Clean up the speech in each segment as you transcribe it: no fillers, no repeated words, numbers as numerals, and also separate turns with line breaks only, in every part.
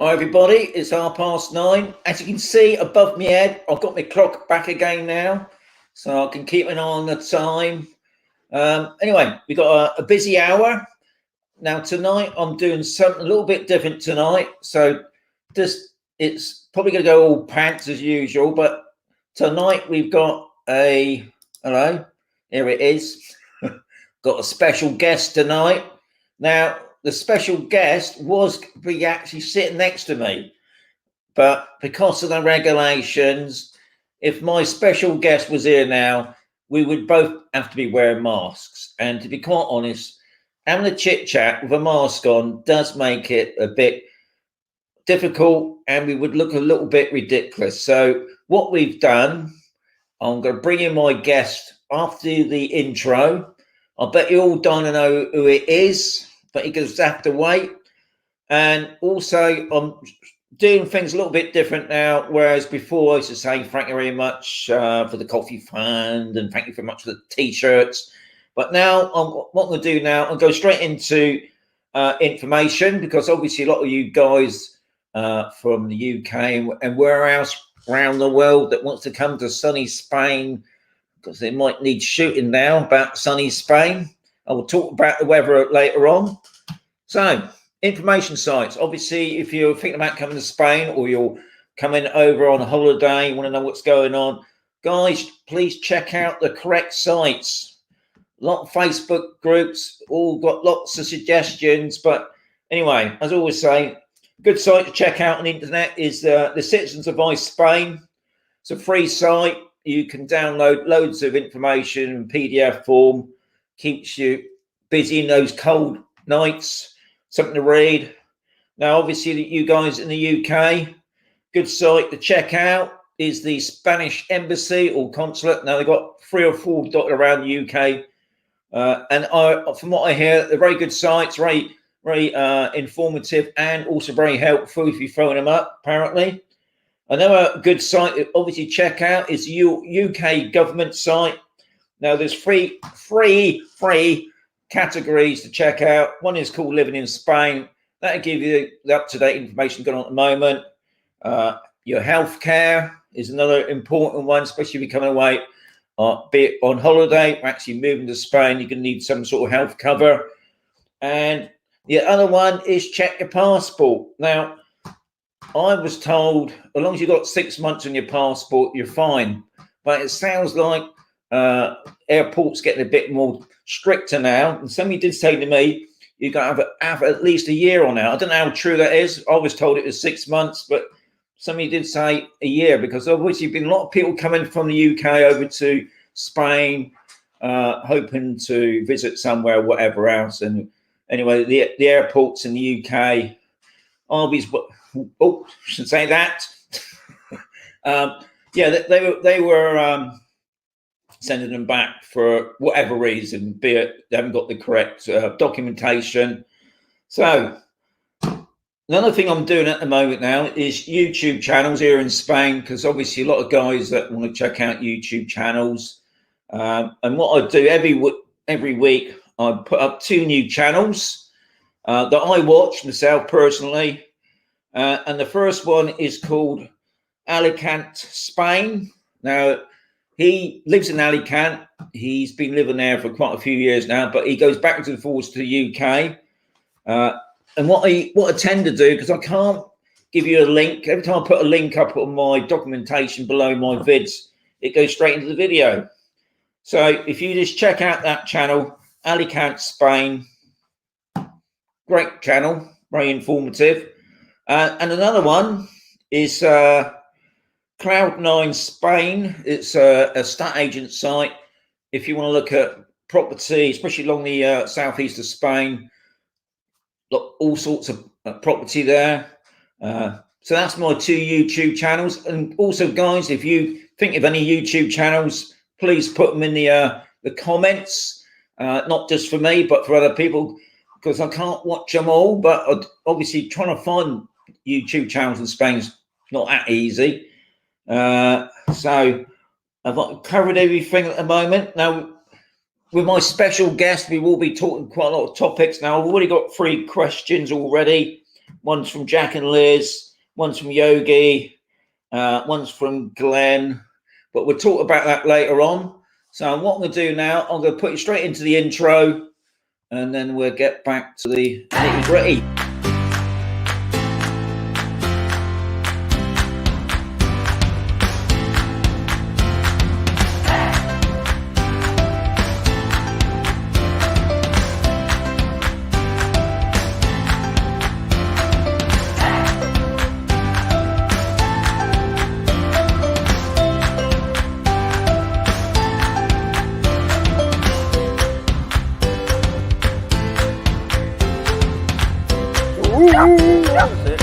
Hi everybody, it's 9:30. As you can see above my head, I've got my clock back again now, so I can keep an eye on the time. Anyway, we've got a busy hour. Now tonight I'm doing something a little bit different tonight, so it's probably going to go all pants as usual, but tonight we've got hello, here it is. Got a special guest tonight. Now, the special guest was be actually sitting next to me, but because of the regulations, if my special guest was here now, we would both have to be wearing masks. And to be quite honest, having a chit chat with a mask on does make it a bit difficult, and we would look a little bit ridiculous. So what we've done, I'm going to bring in my guest after the intro. I bet you all don't know who it is, but you're going to have to wait. And also, I'm doing things a little bit different now, whereas before I used to say thank you very much for the coffee fund and thank you very much for the T-shirts. But now, what I'm going to do now, I'll go straight into information, because obviously a lot of you guys from the UK and where else around the world that wants to come to sunny Spain, because they might need shooting now about sunny Spain. I will talk about the weather later on. So, information sites. Obviously, if you're thinking about coming to Spain or you're coming over on a holiday, you want to know what's going on, guys, please check out the correct sites. A lot of Facebook groups, all got lots of suggestions. But anyway, as I always say, good site to check out on the internet is the Citizens Advice Spain. It's a free site. You can download loads of information in PDF form. Keeps you busy in those cold nights. Something to read. Now, obviously, you guys in the UK, good site to check out is the Spanish Embassy or Consulate. Now, they've got 3 or 4 dotted around the UK. From what I hear, they're very good sites, very informative, and also very helpful if you're throwing them up, apparently. Another good site to obviously check out is the UK government site. Now, there's three categories to check out. One is called Living in Spain. That'll give you the up-to-date information going on at the moment. Your healthcare is another important one, especially if you're coming away, be it on holiday or actually moving to Spain. You're going to need some sort of health cover. And the other one is check your passport. Now, I was told as long as you've got 6 months on your passport, you're fine. But it sounds like airports getting a bit more stricter now. And somebody did say to me, you've got to have at least a year on it. I don't know how true that is. I was told it was 6 months, but somebody did say a year, because obviously been a lot of people coming from the UK over to Spain, hoping to visit somewhere, whatever else. And anyway, the airports in the UK, shouldn't say that. They were sending them back for whatever reason, be it they haven't got the correct documentation. So another thing I'm doing at the moment now is YouTube channels here in Spain, because obviously a lot of guys that want to check out YouTube channels. And what I do every week, I put up 2 new channels that I watch myself personally. And the first one is called Alicante, Spain. Now, he lives in Alicante. He's been living there for quite a few years now, but he goes backwards and forwards to the UK. And what I tend to do, because I can't give you a link, every time I put a link up on my documentation below my vids, it goes straight into the video. So if you just check out that channel, Alicante, Spain, great channel, very informative. And another one is Cloud9 Spain. It's a estate agent site. If you want to look at property, especially along the southeast of Spain, look, all sorts of property there. So that's my 2 YouTube channels. And also, guys, if you think of any YouTube channels, please put them in the comments. Not just for me, but for other people, because I can't watch them all. But obviously, trying to find YouTube channels in Spain is not that easy. So I've covered everything at the moment. Now, with my special guest, we will be talking quite a lot of topics. Now, I've already got 3 questions already. One's from Jack and Liz. One's from Yogi. One's from Glenn. But we'll talk about that later on. So what I'm going to do now, I'm going to put you straight into the intro, and then we'll get back to the nitty-gritty. That's it.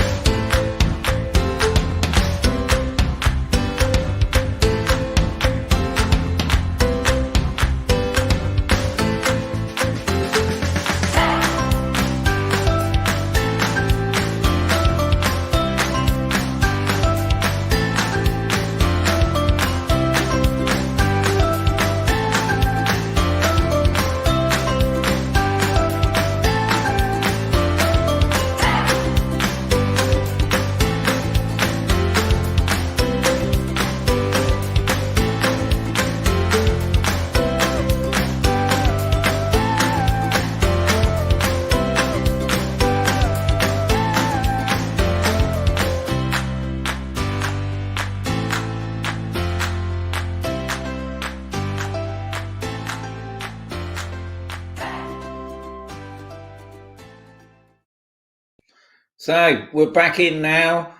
So we're back in now.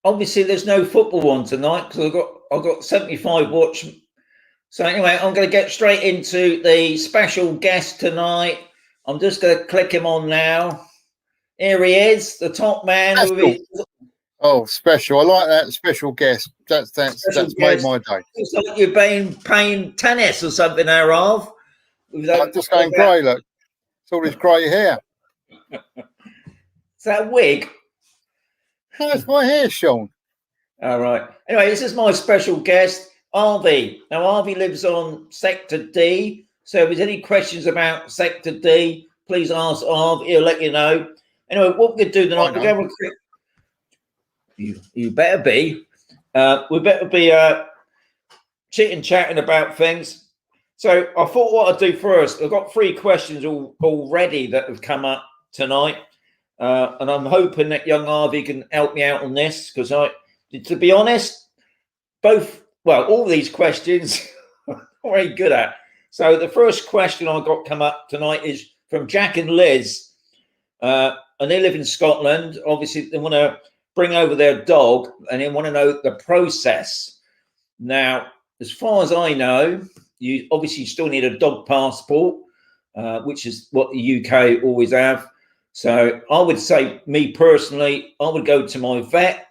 Obviously, there's no football on tonight because I've got 75 watch. So anyway, I'm going to get straight into the special guest tonight. I'm just going to click him on now. Here he is, the top man.
Oh, special! I like that special guest. That's made my day.
It's like you're playing tennis or something, there, Rav.
I'm just going grey. Look, it's all this grey hair.
Is that a wig?
That's my hair, Sean.
All right. Anyway, this is my special guest, Arvi. Now, Arvi lives on Sector D. So if there's any questions about Sector D, please ask Arvi. He'll let you know. Anyway, what we're going to do tonight, we're going to... You better be. We better be chit-chatting about things. So I thought what I'd do first, I've got 3 questions already that have come up tonight. And I'm hoping that young Arvi can help me out on this because to be honest, all these questions I'm very good at. So the first question I got come up tonight is from Jack and Liz, and they live in Scotland. Obviously, they want to bring over their dog, and they want to know the process. Now, as far as I know, you obviously still need a dog passport, which is what the UK always have. So I would say, me personally, I would go to my vet,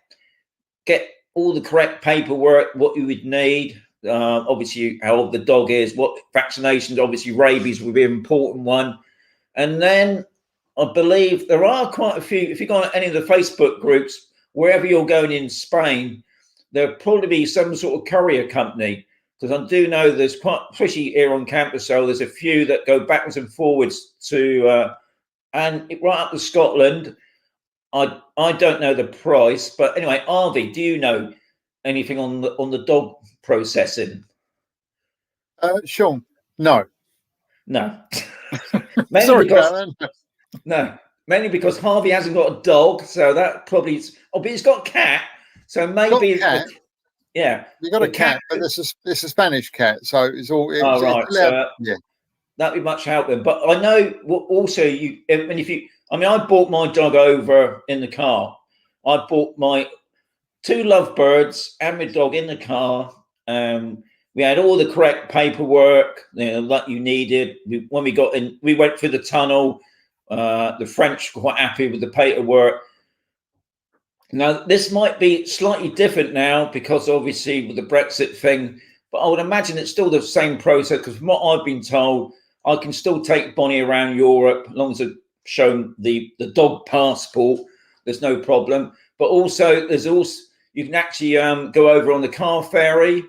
get all the correct paperwork, what you would need, obviously how old the dog is, what vaccinations, obviously rabies would be an important one. And then I believe there are quite a few, if you go on any of the Facebook groups, wherever you're going in Spain, there'll probably be some sort of courier company. Because I do know there's quite, especially here on campus, so there's a few that go backwards and forwards to... and right up to Scotland. I don't know the price, but anyway, Arvi, do you know anything on the dog processing?
Sean, no.
Mainly because Harvey hasn't got a dog, so that probably is. Oh, but he's got a cat, so maybe. Yeah,
you got a cat, but it's a Spanish cat, so it's all.
Right.
Yeah.
That'd be much help then. But I know also I bought my dog over in the car. I bought my 2 lovebirds and my dog in the car. We had all the correct paperwork that you needed. When we got in, we went through the tunnel. The French were quite happy with the paperwork. Now, this might be slightly different now because obviously with the Brexit thing, but I would imagine it's still the same process because from what I've been told, I can still take Bonnie around Europe as long as I've shown the dog passport. There's no problem. But also, you can actually go over on the car ferry.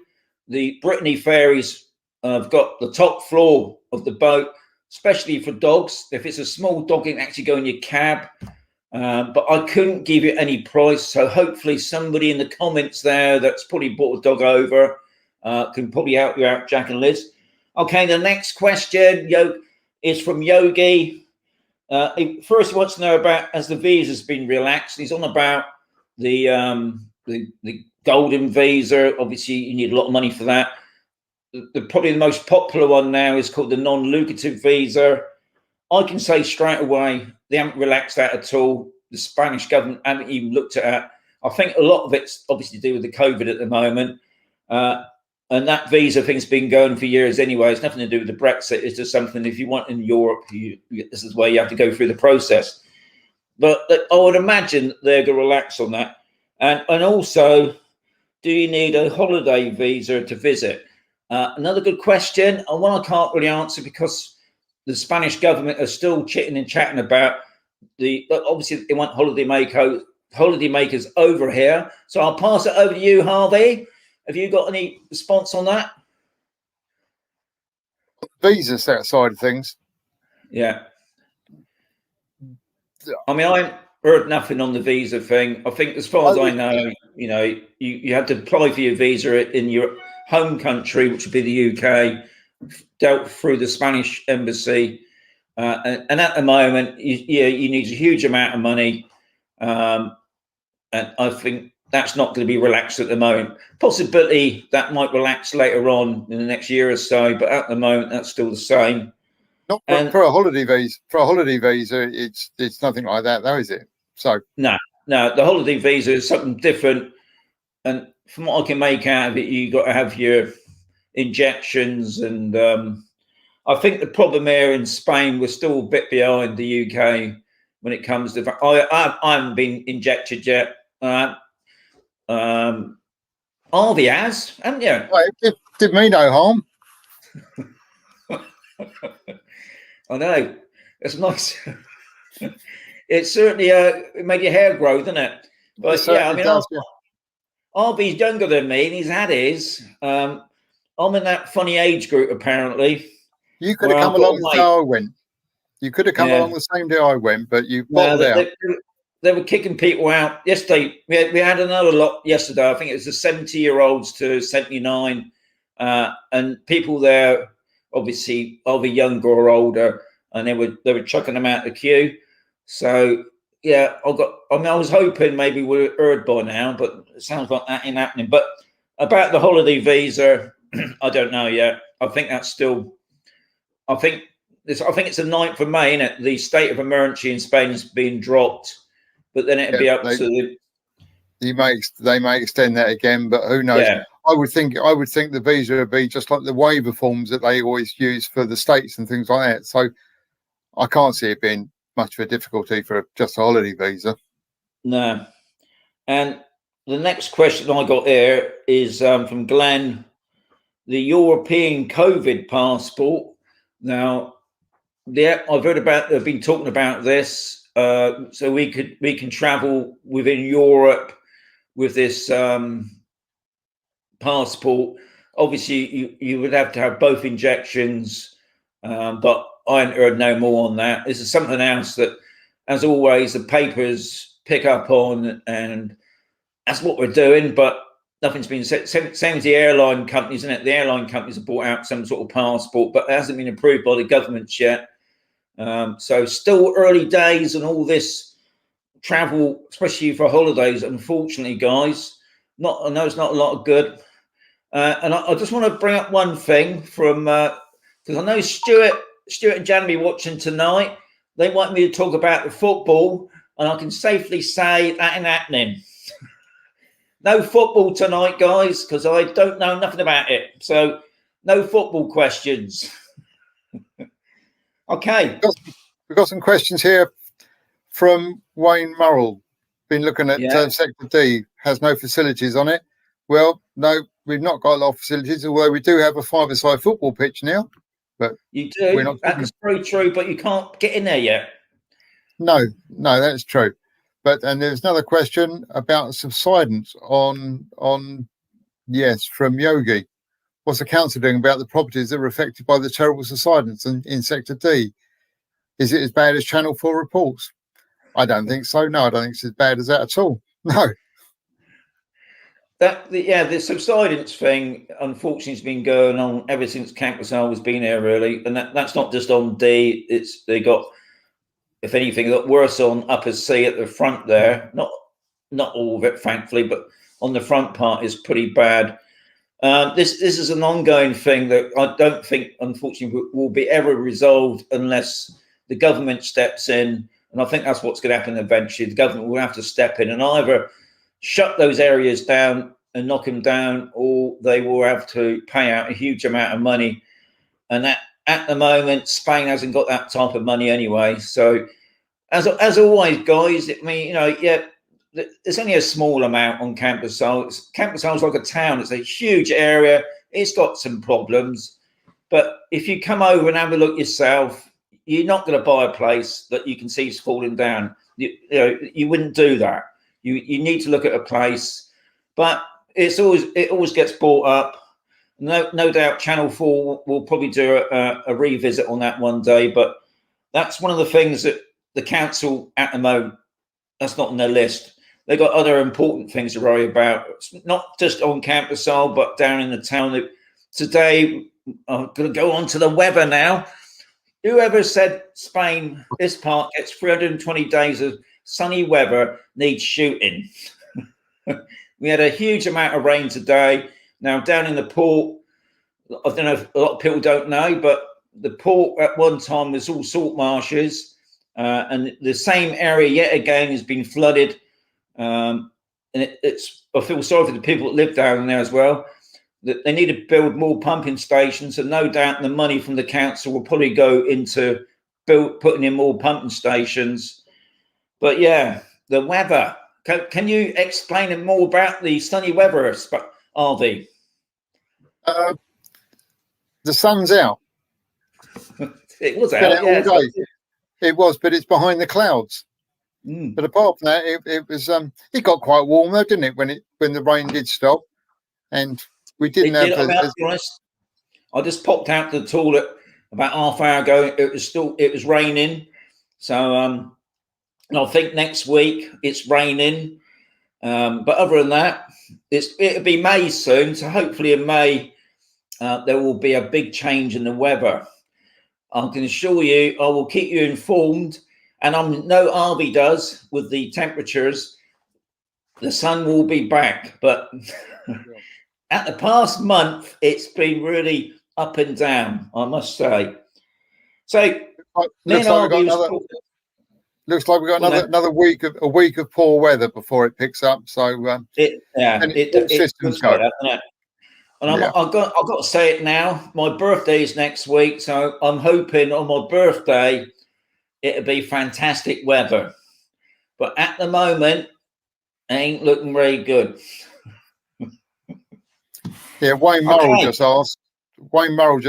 The Brittany ferries have got the top floor of the boat, especially for dogs. If it's a small dog, it can actually go in your cab. but I couldn't give you any price. So hopefully somebody in the comments there that's probably brought a dog over can probably help you out, Jack and Liz. Okay, the next question is from Yogi. First, he wants to know about, as the visa's been relaxed, he's on about the golden visa. Obviously, you need a lot of money for that. Probably the most popular one now is called the non-lucrative visa. I can say straight away, they haven't relaxed that at all. The Spanish government haven't even looked at it. I think a lot of it's obviously to do with the COVID at the moment. And that visa thing's been going for years anyway. It's nothing to do with the Brexit. It's just something, if you want in Europe, this is where you have to go through the process. But I would imagine they're going to relax on that. And also, do you need a holiday visa to visit? Another good question, and one I can't really answer because the Spanish government are still chitting and chatting about obviously they want holiday makers over here. So I'll pass it over to you, Harvey. Have you got any response on that?
Visas, that side of things.
Yeah. I mean, I heard nothing on the visa thing. I think, as far as I know, you have to apply for your visa in your home country, which would be the UK, dealt through the Spanish embassy. And at the moment, you need a huge amount of money. And I think that's not going to be relaxed at the moment. Possibility that might relax later on in the next year or so, but at the moment, that's still the same.
Not for a holiday visa. For a holiday visa, it's nothing like that, though, is it? So
no, the holiday visa is something different. And from what I can make out of it, you got to have your injections, and I think the problem here in Spain, we're still a bit behind the UK when it comes to. I haven't been injected yet. Harvey has, haven't you?
Well, it did me no harm.
I know. It's nice. It certainly it made your hair grow, didn't it? But yeah, I mean, Harvey's younger than me, and he's had his. I'm in that funny age group, apparently.
You could have come along the day I went. You could have come along the same day I went, but you bottled out.
They were kicking people out yesterday. We had another lot yesterday. I think it was the 70-year-olds to 79, and people there, obviously either younger or older, and they were chucking them out the queue. So yeah, I was hoping maybe we're heard by now, but it sounds like that ain't happening. But about the holiday visa, I don't know yet. I think that's still. I think it's the 9th of May, isn't it? The state of emergency in Spain has been dropped, but then it'd be up to the.
They may extend that again, but who knows? Yeah. I would think the visa would be just like the waiver forms that they always use for the states and things like that. So I can't see it being much of a difficulty for just a holiday visa.
No. And the next question I got here is from Glenn. The European COVID passport. Now, yeah, I've heard about. They've been talking about this. So we can travel within Europe with this passport. Obviously, you would have to have both injections, but I haven't heard no more on that. This is something else that, as always, the papers pick up on, and that's what we're doing. But nothing's been said. Same as the airline companies, isn't it? The airline companies have brought out some sort of passport, but it hasn't been approved by the government yet. So still early days and all this travel, especially for holidays, unfortunately, guys. I know it's not a lot of good. And I just want to bring up one thing from because I know Stuart and Jan be watching tonight. They want me to talk about the football, and I can safely say that ain't happening. No football tonight, guys, because I don't know nothing about it. So no football questions. Okay.
We've got some questions here from Wayne Murrell. Been looking at Sector D, has no facilities on it. Well, no, we've not got a lot of facilities, although we do have a 5-a-side football pitch now. But
you do? That's very true, but you can't get in there yet.
No, that's true. And there's another question about subsidence on from Yogi. What's the council doing about the properties that were affected by the terrible subsidence in Sector D? Is it as bad as Channel 4 reports? I don't think so. No, I don't think it's as bad as that at all. No.
The subsidence thing, unfortunately, has been going on ever since Campbell has been here, really, and that's not just on D. They got, if anything, got worse on upper C at the front there. Not all of it, thankfully, but on the front part is pretty bad. This is an ongoing thing that I don't think, unfortunately, will be ever resolved unless the government steps in, and I think that's what's going to happen eventually. The government will have to step in and either shut those areas down and knock them down, or they will have to pay out a huge amount of money. And that, at the moment, Spain hasn't got that type of money anyway. So, as always, guys, I mean, there's only a small amount on Campersal. Campersal is like a town. It's a huge area. It's got some problems. But if you come over and have a look yourself, you're not going to buy a place that you can see is falling down. You wouldn't do that. You need to look at a place. But it always gets brought up. No doubt Channel 4 will probably do a revisit on that one day. But that's one of the things that the council at the moment, that's not on their list. They've got other important things to worry about. It's not just on Campersal, but down in the town. Today, I'm going to go on to the weather now. Whoever said Spain, this part gets 320 days of sunny weather, needs shooting. We had a huge amount of rain today. Now, down in the port, I don't know if a lot of people don't know, but the port at one time was all salt marshes. And the same area yet again has been flooded. And I feel sorry for the people that live down there as well. That they need to build more pumping stations, and no doubt the money from the council will probably go into putting in more pumping stations. But yeah, the weather. Can you explain more about the sunny weather, RV?
The sun's out.
It was out.
Yeah, all day. It was, but it's behind the clouds. But apart from that, it was. It got quite warm though, didn't it? When the rain did stop, and we didn't have.
I just popped out to the toilet about half hour ago. It was raining, so and I think next week it's raining. But other than that, it'll be May soon. So hopefully in May there will be a big change in the weather. I can assure you, I will keep you informed. And I know Harvey does with the temperatures. The sun will be back, but at the past month, it's been really up and down, I must say. So,
looks like we've got another week of poor weather before it picks up. So, systems go.
And I've got to say it now. My birthday is next week, so I'm hoping on my birthday it'll be fantastic weather. But at the moment, it ain't looking very good.
Yeah, Wayne Murrell just asked. Wayne Murrell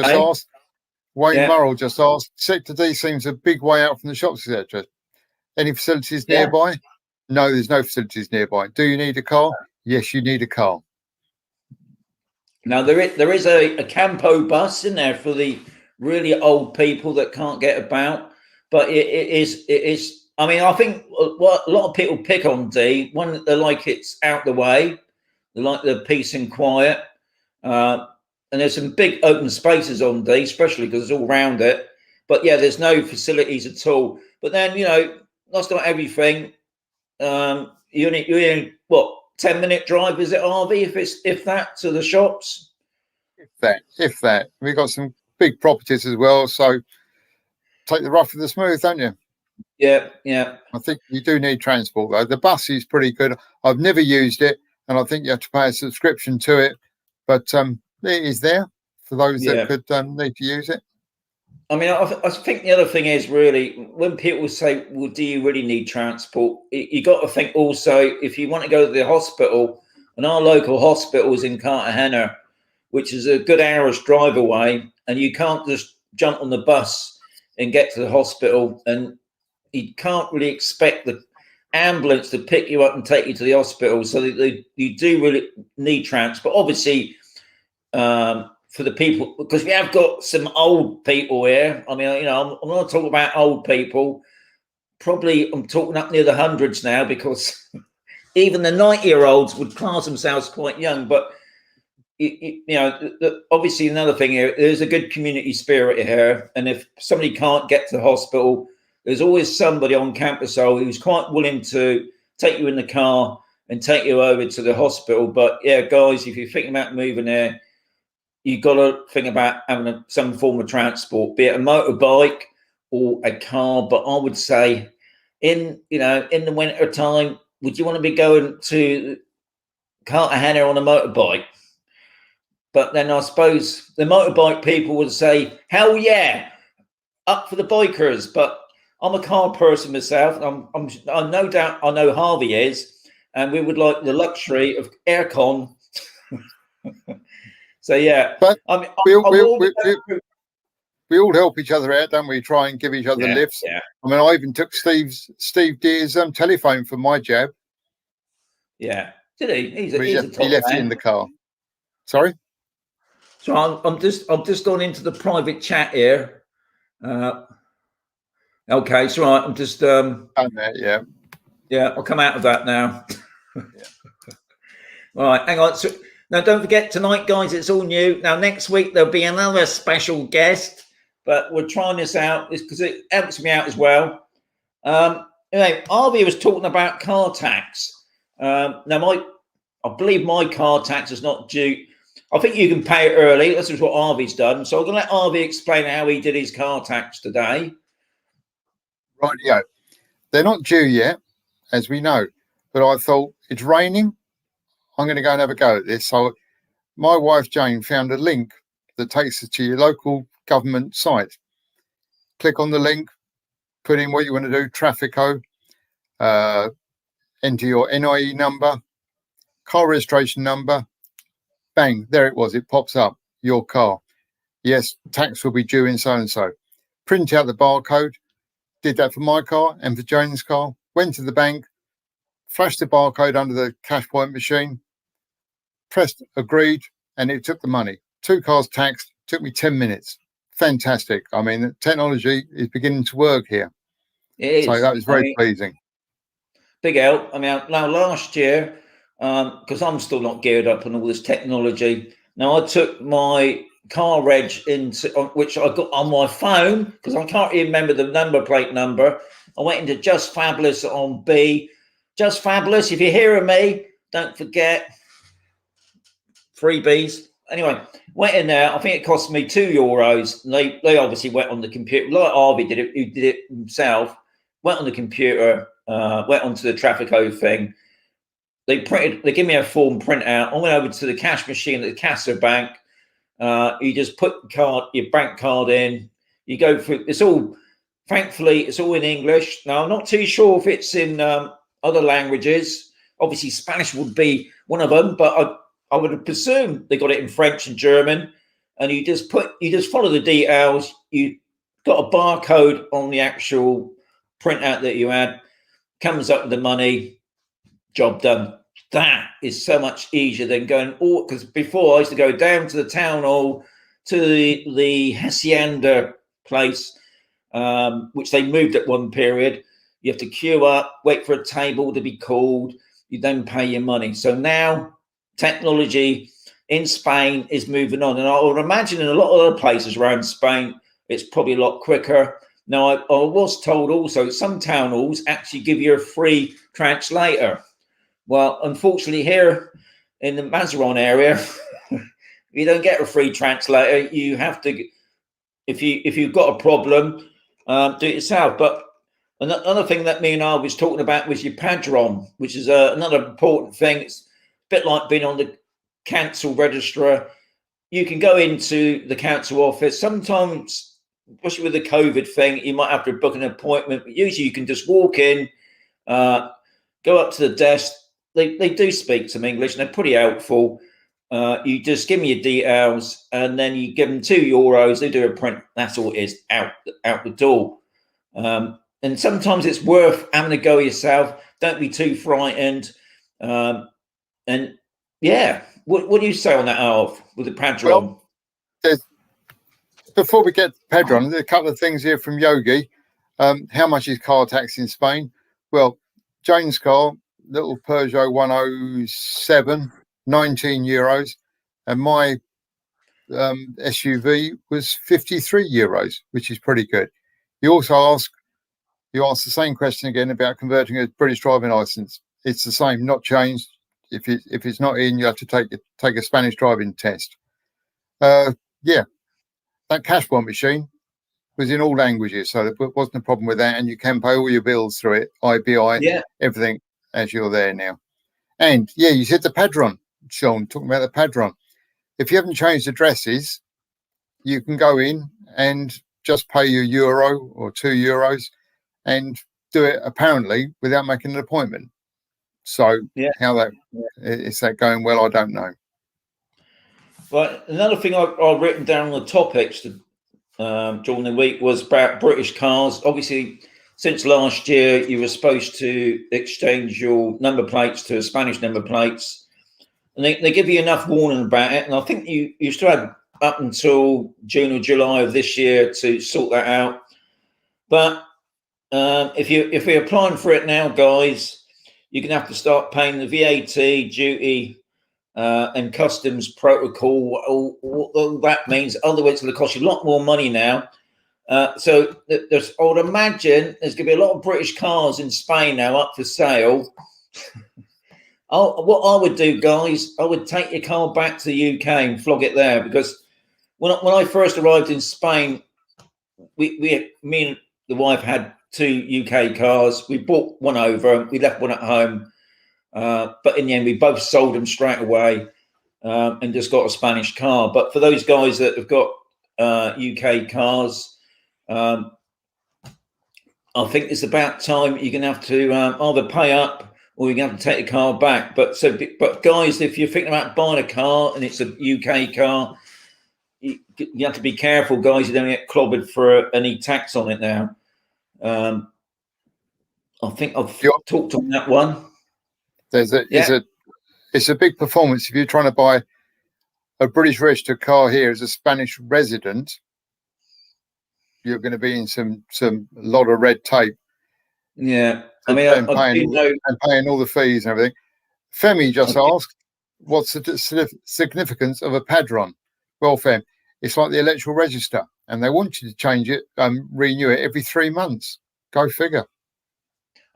just asked. Sector D seems a big way out from the shops, etc. Any facilities nearby? No, there's no facilities nearby. Do you need a car? Yes, you need a car.
Now there is a Campo bus in there for the really old people that can't get about. But it is. I mean, I think what a lot of people pick on D, one, they like it's out the way, they like the peace and quiet, and there's some big open spaces on D, especially because it's all around it. But yeah, there's no facilities at all. But then that's not everything. You're in what 10-minute drive? Is it RV? If that to the shops?
If that, we've got some big properties as well, so. Take the rough with the smooth, don't you?
Yeah.
I think you do need transport though. The bus is pretty good. I've never used it, and I think you have to pay a subscription to it. But it is there for those that could need to use it.
I mean, I think the other thing is really when people say, "Well, do you really need transport?" You got to think also if you want to go to the hospital, and our local hospital is in Cartagena, which is a good hour's drive away, and you can't just jump on the bus and get to the hospital, and you can't really expect the ambulance to pick you up and take you to the hospital. So you do really need transport. Obviously, for the people, because we have got some old people here. I mean, I'm not talking about old people, probably I'm talking up near the hundreds now, because even the 90-year-olds would class themselves quite young. But you know, obviously another thing here, there's a good community spirit here, and if somebody can't get to the hospital, there's always somebody on campus who's quite willing to take you in the car and take you over to the hospital. But yeah, guys, if you're thinking about moving there, you've got to think about having some form of transport, be it a motorbike or a car. But I would say, in the winter time, would you want to be going to Cartagena on a motorbike? But then I suppose the motorbike people would say, hell yeah, up for the bikers. But I'm a car person myself. I'm no doubt I know Harvey is, and we would like the luxury of aircon. So yeah,
but we all help each other out, don't we? Try and give each other lifts.
Yeah.
I mean, I even took Steve Deer's telephone for my jab.
Yeah, did he?
He left it in the car. Sorry.
So I'm just gone into the private chat here. Okay, so right, I'm just
yeah,
I'll come out of that now. All right, hang on. So now, don't forget, tonight, guys, it's all new. Now, next week there'll be another special guest, but we're trying this out because it helps me out as well. Harvey was talking about car tax. Now, I believe my car tax is not due. I think you can pay it early. This is what Harvey's done. So I'm going to let Harvey explain how he did his car tax today.
Right, yeah. They're not due yet, as we know. But I thought, it's raining. I'm going to go and have a go at this. So my wife, Jane, found a link that takes us to your local government site. Click on the link, put in what you want to do, Traffico, enter your NIE number, car registration number. Bang, there it was. It pops up, your car. Yes, tax will be due in so-and-so. Print out the barcode. Did that for my car and for Jane's car. Went to the bank, flashed the barcode under the cash point machine, pressed agreed, and it took the money. 2 cars taxed, took me 10 minutes. Fantastic. I mean, technology is beginning to work here.
It is.
So that was very pleasing.
Big help. I mean, now last year, because I'm still not geared up on all this technology. Now I took my car reg into which I got on my phone because I can't even remember the number plate number. I went into Just Fabulous on B. Just Fabulous, if you're hearing me, don't forget freebies. Anyway, went in there. I think it cost me €2. They obviously went on the computer, like Harvey did it, who did it himself. Went on the computer, went onto the Traffico thing. They give me a form printout. I went over to the cash machine at the Casa Bank. You just put your bank card in. You go through. Thankfully, it's all in English. Now, I'm not too sure if it's in other languages. Obviously, Spanish would be one of them, but I would have presumed they got it in French and German. And you just follow the details. You got a barcode on the actual printout that you had. Comes up with the money. Job done. That is so much easier than going because before I used to go down to the town hall to the hacienda place, which they moved at one period. You have to queue up, wait for a table to be called. You then pay your money. So now technology in Spain is moving on, and I would imagine in a lot of other places around Spain it's probably a lot quicker. Now I was told also some town halls actually give you a free translator. Well, unfortunately, here in the Mazaron area, you don't get a free translator. You have to, if you've got a problem, do it yourself. But another thing that me and I was talking about was your padron, which is another important thing. It's a bit like being on the council register. You can go into the council office. Sometimes, especially with the COVID thing, you might have to book an appointment. But usually, you can just walk in, go up to the desk. They do speak some English and they're pretty helpful. You just give me your details and then you give them €2. They do a print. That's all it is, out the door. And sometimes it's worth having a go yourself. Don't be too frightened. And yeah, what do you say on that, Alf, with the padron?
Well, before we get to padron, there's a couple of things here from Yogi. How much is car tax in Spain? Well, Jane's car, little Peugeot 107, 19 euros, and my SUV was 53 euros, which is pretty good. You asked the same question again about converting a British driving license. It's the same, not changed. If it's not in, you have to take a Spanish driving test. Yeah, that cash point machine was in all languages, so there wasn't a problem with that, and you can pay all your bills through it, IBI, everything, as you're there now. And yeah, you said the Padron, Sean, talking about the Padron. If you haven't changed addresses, you can go in and just pay your euro or €2 and do it apparently without making an appointment. So how that is that going well, I don't know.
But another thing I've written down on the topics during the week was about British cars. Obviously, since last year, you were supposed to exchange your number plates to Spanish number plates, and they give you enough warning about it. And I think you still had up until June or July of this year to sort that out. But if you're applying for it now, guys, you're gonna have to start paying the VAT, duty, and customs protocol. All that means, otherwise, it's going to cost you a lot more money now. So I would imagine there's going to be a lot of British cars in Spain now up for sale. What I would do, guys, I would take your car back to the UK and flog it there, because when I first arrived in Spain, me and the wife had 2 UK cars. We bought one over, we left one at home. But in the end, we both sold them straight away and just got a Spanish car. But for those guys that have got UK cars, I think it's about time you're going to have to either pay up or you're going to have to take the car back. But guys, if you're thinking about buying a car and it's a UK car, you have to be careful, guys. You don't get clobbered for any tax on it now. I think I've talked on that one.
It's a big performance if you're trying to buy a British registered car here as a Spanish resident. You're going to be in some lot of red tape.
Yeah,
I mean, paying all the fees and everything. Femi just asked, "What's the significance of a Padron?" Well, Fem, it's like the electoral register, and they want you to change it, renew it every 3 months. Go figure.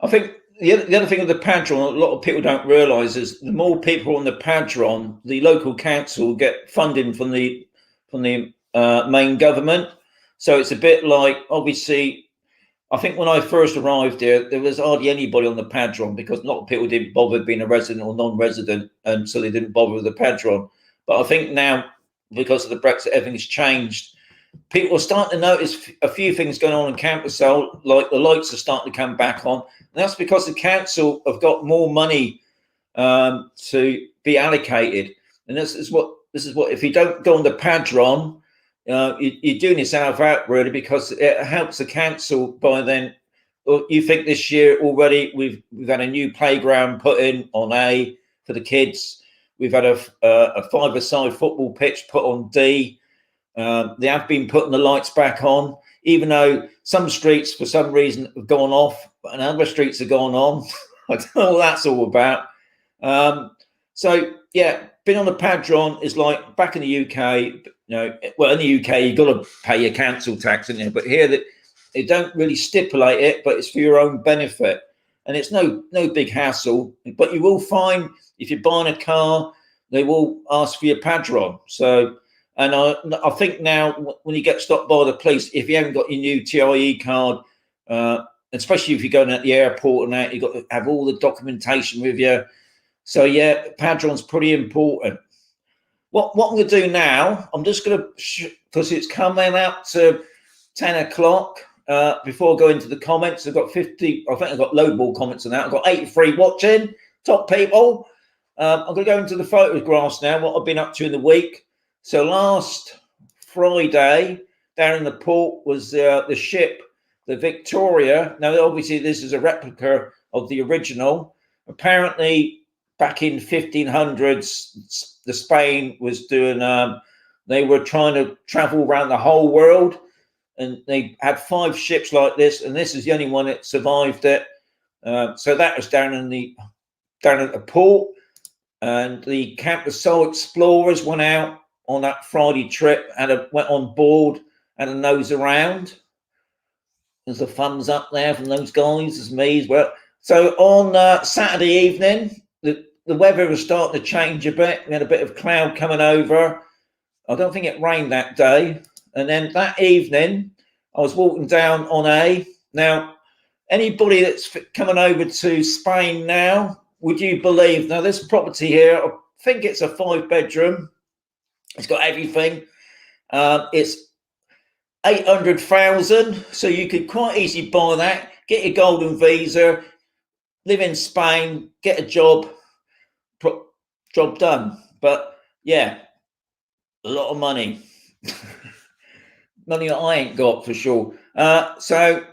I think the other thing with the Padron, a lot of people don't realise, is the more people on the Padron, the local council get funding from the main government. So it's a bit like, obviously, I think when I first arrived here, there was hardly anybody on the Padron because a lot of people didn't bother being a resident or non-resident, and so they didn't bother with the Padron. But I think now, because of the Brexit, everything's changed. People are starting to notice a few things going on in Campersole, like the lights are starting to come back on. And that's because the council have got more money to be allocated. And this is what if you don't go on the Padron, you're doing yourself out, really, because it helps the council by then. You think this year already we've had a new playground put in on A for the kids. We've had a 5-a-side football pitch put on D. They have been putting the lights back on, even though some streets for some reason have gone off and other streets have gone on. I don't know what that's all about. So yeah, being on the Padron is like back in the UK. Well, in the UK you've got to pay your council tax, isn't it? But here that they don't really stipulate it, but it's for your own benefit, and it's no big hassle. But you will find if you're buying a car, they will ask for your Padron. So. And I think now when you get stopped by the police, if you haven't got your new TIE card, especially if you're going at the airport and that, you've got to have all the documentation with you. So, yeah, Padron's pretty important. What I'm going to do now, I'm just going to, because it's coming out to 10 o'clock, before I go into the comments, I've got 50, I think I've got load more comments on that. I've got 83 watching, top people. I'm going to go into the photographs now, what I've been up to in the week. So last Friday, down in the port was the ship, the Victoria. Now, obviously, this is a replica of the original. Apparently, back in 1500s, the Spain was doing. They were trying to travel around the whole world, and they had 5 ships like this, and this is the only one that survived it. So that was down at the port, and the Camp de Sol explorers went out on that Friday trip and went on board and a nose around. There's a thumbs up there from those guys. There's me as well. So on Saturday evening, the weather was starting to change a bit. We had a bit of cloud coming over. I don't think it rained that day. And then that evening, I was walking down on A. Now, anybody that's coming over to Spain now, would you believe? Now, this property here, I think it's a 5-bedroom. It's got everything. It's 800,000, so you could quite easily buy that, get your golden visa, live in Spain, get a job done. But yeah, a lot of money. Money that I ain't got for sure. So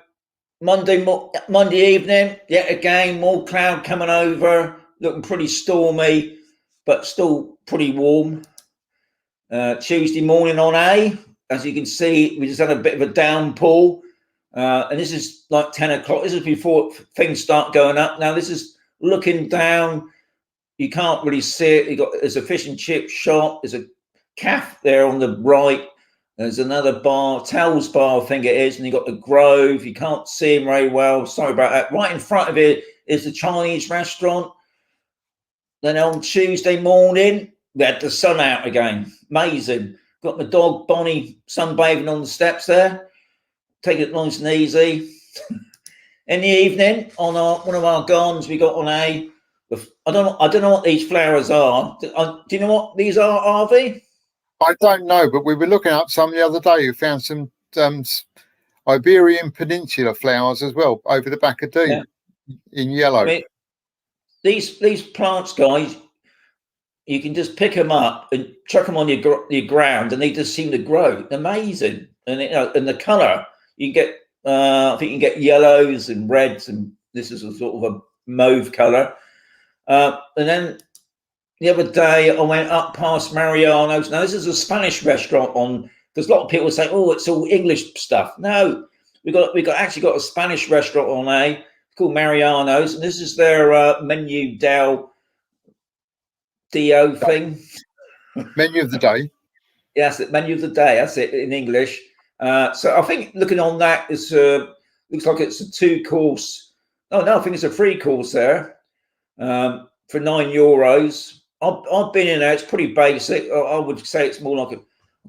Monday evening, yet again, more cloud coming over, looking pretty stormy, but still pretty warm. Tuesday morning on A, as you can see, we just had a bit of a downpour. And this is like 10 o'clock. This is before things start going up. Now, this is looking down. You can't really see it. There's a fish and chip shop. There's a cafe there on the right. There's another bar, Tell's Bar, I think it is. And you've got the Grove. You can't see them very well. Sorry about that. Right in front of it is the Chinese restaurant. Then on Tuesday morning, we had the sun out again. Amazing. Got my dog, Bonnie, sunbathing on the steps there. Take it nice and easy. In the evening, on one of our gardens, we got on A. I don't know what these flowers are. Do you know what these are, Harvey?
I don't know, but we were looking up some the other day. We found some Iberian Peninsula flowers as well over the back of D in yellow.
I mean, these plants, guys, you can just pick them up and chuck them on your ground, and they just seem to grow. Amazing, and and the colour you can get. I think you can get yellows and reds, and this is a sort of a mauve colour. And then the other day I went up past Mariano's. Now this is a Spanish restaurant because a lot of people say, "Oh, it's all English stuff." No, we actually got a Spanish restaurant on A. It's called Mariano's, and this is their menu del thing.
Menu of the day.
Yes, the menu of the day. That's it in English. So I think looking on that is looks like it's a 2-course. Oh no, I think it's a 3-course there for €9. I've been in there. It's pretty basic. I would say it's more like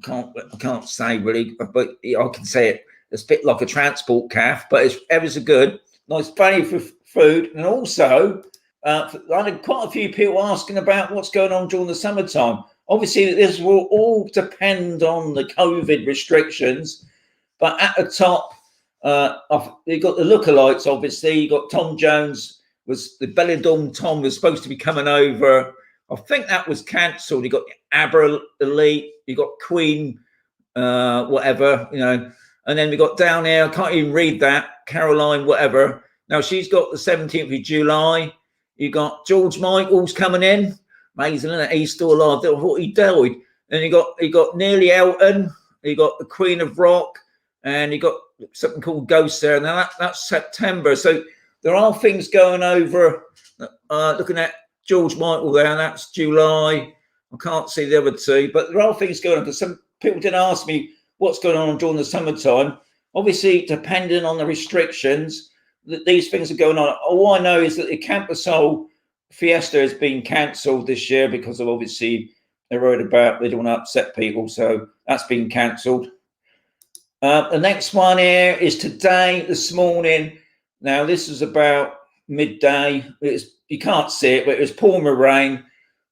I can't say really, but I can say it. It's a bit like a transport cafe, but it's ever so good. Nice value for food, and also I had quite a few people asking about what's going on during the summertime. Obviously, this will all depend on the COVID restrictions, but at the top, you've got the lookalikes, obviously. You've got Tom Jones, the Belladom Tom was supposed to be coming over. I think that was cancelled. You got ABBA Elite, you got Queen, whatever, and then we got down here, I can't even read that, Caroline, whatever. Now, she's got the 17th of July. You got George Michael's coming in. Amazing, isn't it? He's still alive. I thought he died. And you got Nearly Elton. You got the Queen of Rock, and you got something called Ghost there. Now that's September. So there are things going over. Looking at George Michael there, and that's July. I can't see the other two, but there are things going on because some people did ask me what's going on during the summertime. Obviously, depending on the restrictions, these things are going on. All I know is that the Camp de Sol Fiesta has been cancelled this year because of obviously they're worried about, they don't want to upset people, so that's been cancelled. The next one here is today, this morning. Now this is about midday. You can't see it, but it was pouring rain.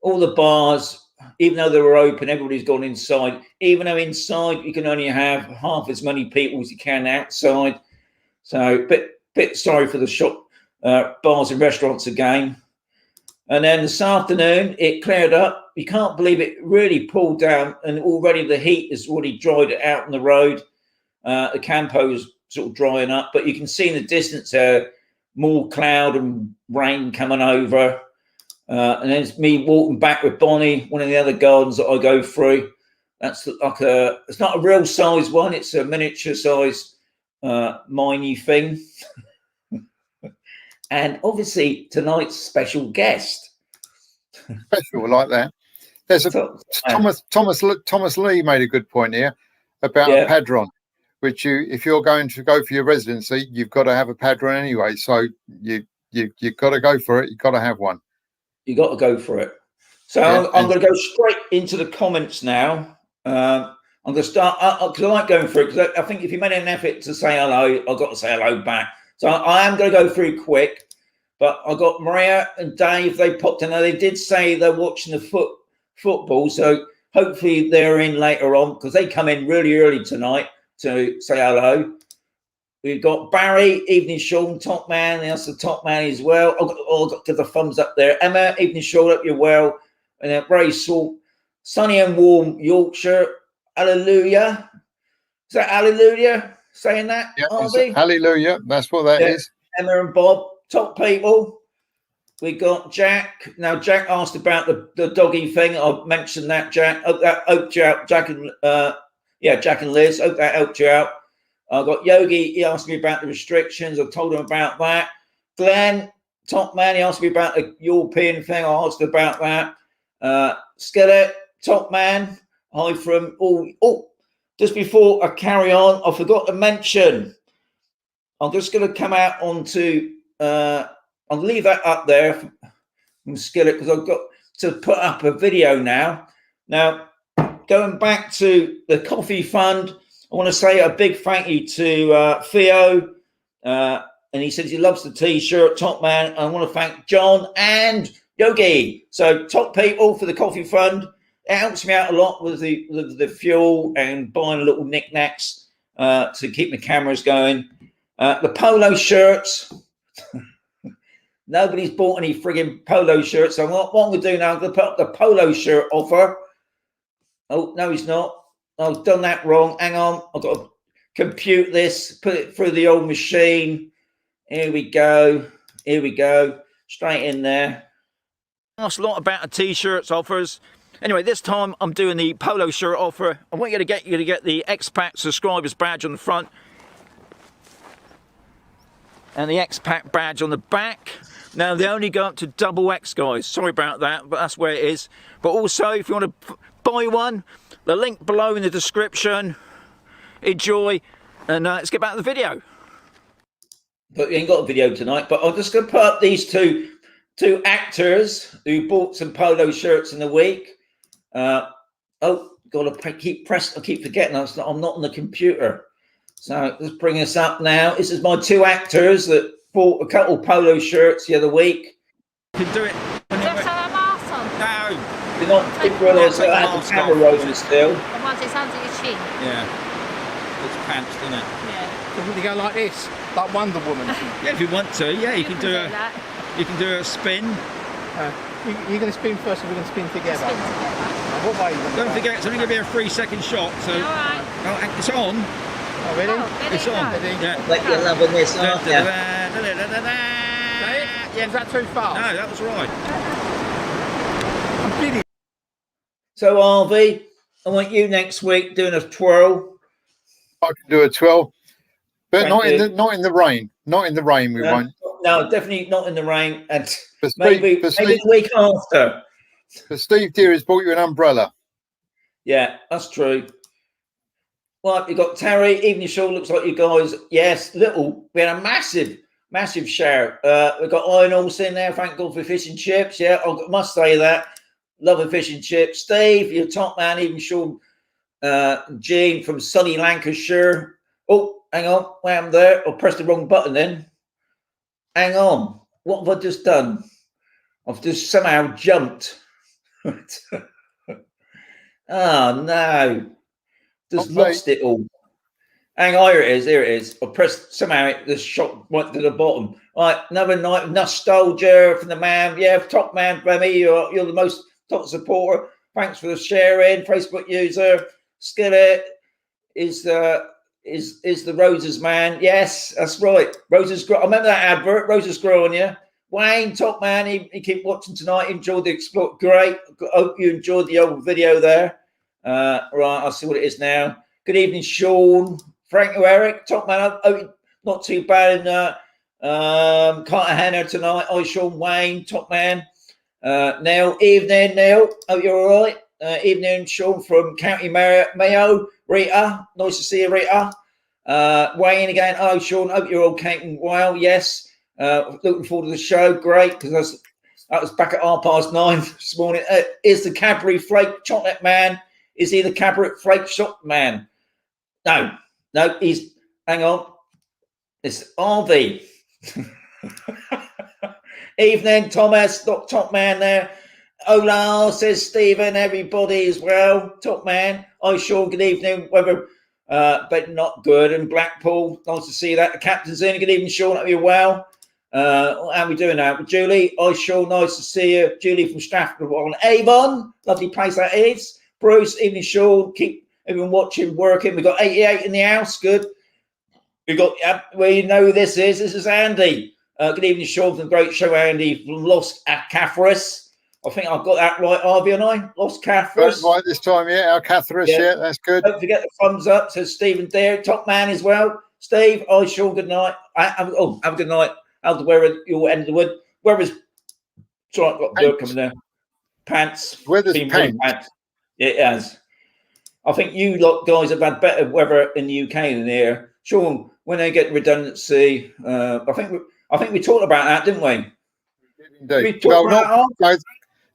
All the bars, even though they were open, everybody's gone inside. Even though inside you can only have half as many people as you can outside. So bit sorry for the shop, bars and restaurants again. And then this afternoon, it cleared up. You can't believe it really pulled down, and already the heat has already dried it out on the road. The Campo's sort of drying up, but you can see in the distance there more cloud and rain coming over. And then it's me walking back with Bonnie, one of the other gardens that I go through. That's like a, it's not a real size one, it's a miniature size miney thing. And obviously tonight's special guest.
Special like that. There's a Thomas Lee made a good point here about a padron, which if you're going to go for your residency, you've got to have a padron anyway. So you've got to go for it. You've got to have one.
You got to go for it. So I'm going to go straight into the comments now. I'm going to start because I like going through it, because I think if you made an effort to say hello, I've got to say hello back. So I am going to go through quick. But I got Maria and Dave. They popped in. Now they did say they're watching the football, so hopefully they're in later on, because they come in really early tonight to say hello. We've got Barry, evening Sean, top man. That's the top man as well. I've got to the thumbs up there. Emma, evening Sean, hope you're well. And then Ray Salt, sunny and warm Yorkshire. Hallelujah. Is that hallelujah? Saying that?
Yeah, hallelujah. That's what that is.
Emma and Bob. Top people. We got Jack. Now Jack asked about the doggy thing. I mentioned that, Jack. Hope that helped you out, Jack and Jack and Liz. Hope that helped you out. I got Yogi. He asked me about the restrictions. I told him about that. Glenn, top man. He asked me about the European thing. I asked about that. Skillet, top man. Hi from just before I carry on, I forgot to mention. I'm just going to come out onto. I'll leave that up there from Skillet, because I've got to put up a video now. Now, going back to the coffee fund, I want to say a big thank you to Theo. And he says he loves the t-shirt, top man. I want to thank John and Yogi. So top people for the coffee fund. It helps me out a lot with the fuel and buying little knickknacks to keep my cameras going. The polo shirts. Nobody's bought any frigging polo shirts. So what I'm going to do now, I'm going to put up the polo shirt offer. Oh, no, he's not. I've done that wrong. Hang on. I've got to compute this, put it through the old machine. Here we go. Here we go. Straight in there. Asked a lot about the t-shirts offers. Anyway, this time I'm doing the polo shirt offer. I want you to get the Expat subscribers badge on the front and the Expat badge on the back. Now, they only go up to XX, guys. Sorry about that, but that's where it is. But also, if you want to buy one, the link below in the description. Enjoy, and let's get back to the video. But we ain't got a video tonight, but I'm just going to put up these two actors who bought some polo shirts in the week. Got to keep pressing. I keep forgetting. I'm not on the computer. So let's bring this up now. This is my two actors that bought a couple polo shirts the other week. You can do it.
Just have a mask on.
No. You're not big brothers. I have the camera rolling still.
The ones that's under your chin.
Yeah. It's pants, doesn't it?
Yeah.
So would you go like this? Like Wonder Woman?
Yeah, if you want to. Yeah, you can do a spin.
You're going to spin first, or we're going to spin together?
Spin together.
What way are you going to
Don't forget, it's only going to be a 3-second shot. So.
All right.
Oh, it's on.
Oh, ready?
Oh,
It's on.
Ready?
Yeah.
Like you're loving this, aren't you?
Yeah. Is that too far?
No, that was right.
I'm kidding.
So, Harvey, I want you next week doing a twirl.
I can do a 12, but
Thank
not
you.
in the rain. Not in the rain. We won't.
No, definitely not in the rain. And
But
maybe the week after.
But Steve Deere has bought you an umbrella.
Yeah, that's true. Well, you got Terry, evening show. Looks like you guys, yes, little. We had a massive share. We've got Iron Horse in there. Thank God for fish and chips. Yeah, I must say that. Love a fish and chips. Steve, you're top man. Even Sean, Gene from sunny Lancashire. Oh, hang on. Wait, I'm there. I pressed the wrong button then. Hang on. What have I just done? I've just somehow jumped. Oh, no. Just lost it all. Hang on, here it is. I pressed somehow the shot went to the bottom. All right, another night of nostalgia from the man. Yeah, top man, Remy. You're the most top supporter. Thanks for the sharing. Facebook user Skillet is the Roses man. Yes, that's right. Roses. I remember that advert. Roses growing, yeah. Wayne, top man. He keep watching tonight. Enjoyed the explore. Great. Hope you enjoyed the old video there. Right, I'll see what it is now. Good evening, Sean. Frank Eric, top man. Oh, not too bad in Cartagena tonight. Hi, Sean Wayne, top man. Neil, evening, Neil. Hope you're all right. Evening, Sean from County Mayo. Rita, nice to see you, Rita. Wayne again. Oh, Sean, hope you're all keeping well. Yes. Looking forward to the show. Great, because that was back at 9:30 this morning. Is the Cadbury Flake Chocolate Man? Is he the Cadbury Flake Chocolate Man? No, he's. Hang on. It's RV. Evening, Thomas, top man there. Hola, says Stephen, everybody as well. Top man. Hi, Sean, good evening. Weather, but not good. And Blackpool, nice to see that. The captain's in. Good evening, Sean. Hope you're well. How are we doing now? Julie, hi, Sean, nice to see you. Julie from Stratford on Avon. Lovely place that is. Bruce, evening, Sean. Keep everyone watching, working. We've got 88 in the house. Good. We got, well, you know who this is. This is Andy. Good evening, Sean, from the great show, Andy from Los Catharis. I think I've got that right, Harvey, and I. Los Catharis.
Right this time, yeah. Our Catharis, yeah, that's good.
Don't forget the thumbs up, says Stephen there, top man as well. Steve, hi, Sean, good night. Have a good night. How's the weather at your end of the wood? Weather's, sorry, I've got dirt coming down. Pants.
Weather's pants.
Yeah, it has. I think you lot guys have had better weather in the UK than here. Sean, when they get redundancy, I think we talked about that, didn't we?
Indeed.